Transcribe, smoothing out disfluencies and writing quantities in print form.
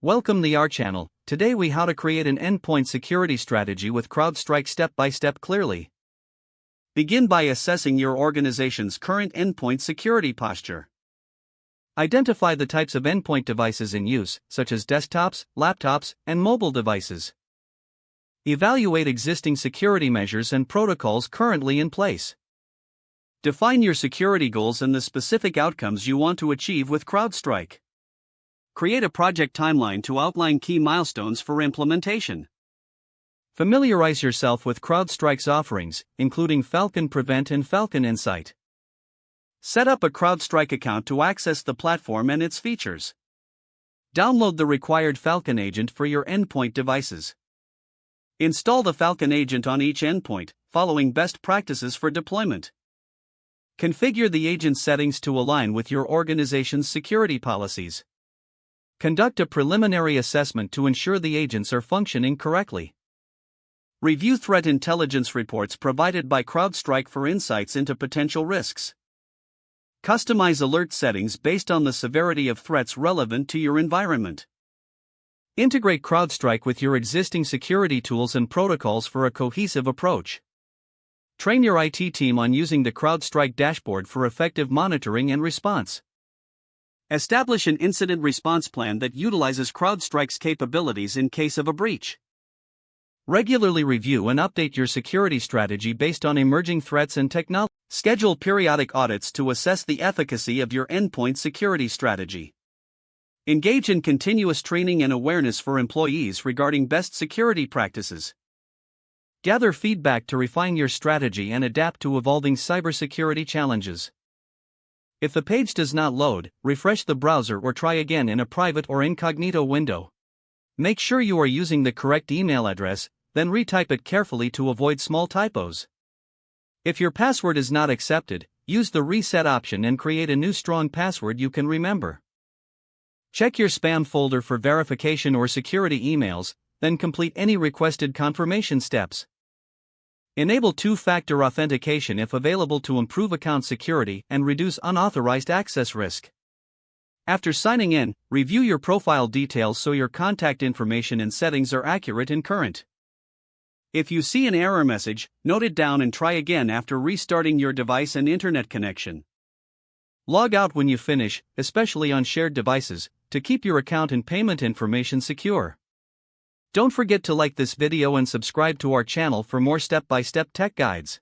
Welcome to our channel. Today we how to create an endpoint security strategy with CrowdStrike step by step clearly. Begin by assessing your organization's current endpoint security posture. Identify the types of endpoint devices in use, such as desktops, laptops, and mobile devices. Evaluate existing security measures and protocols currently in place. Define your security goals and the specific outcomes you want to achieve with CrowdStrike. Create a project timeline to outline key milestones for implementation. Familiarize yourself with CrowdStrike's offerings, including Falcon Prevent and Falcon Insight. Set up a CrowdStrike account to access the platform and its features. Download the required Falcon agent for your endpoint devices. Install the Falcon agent on each endpoint, following best practices for deployment. Configure the agent settings to align with your organization's security policies. Conduct a preliminary assessment to ensure the agents are functioning correctly. Review threat intelligence reports provided by CrowdStrike for insights into potential risks. Customize alert settings based on the severity of threats relevant to your environment. Integrate CrowdStrike with your existing security tools and protocols for a cohesive approach. Train your IT team on using the CrowdStrike dashboard for effective monitoring and response. Establish an incident response plan that utilizes CrowdStrike's capabilities in case of a breach. Regularly review and update your security strategy based on emerging threats and technology. Schedule periodic audits to assess the efficacy of your endpoint security strategy. Engage in continuous training and awareness for employees regarding best security practices. Gather feedback to refine your strategy and adapt to evolving cybersecurity challenges. If the page does not load, refresh the browser or try again in a private or incognito window. Make sure you are using the correct email address, then retype it carefully to avoid small typos. If your password is not accepted, use the reset option and create a new strong password you can remember. Check your spam folder for verification or security emails, then complete any requested confirmation steps. Enable two-factor authentication if available to improve account security and reduce unauthorized access risk. After signing in, review your profile details so your contact information and settings are accurate and current. If you see an error message, note it down and try again after restarting your device and internet connection. Log out when you finish, especially on shared devices, to keep your account and payment information secure. Don't forget to like this video and subscribe to our channel for more step-by-step tech guides.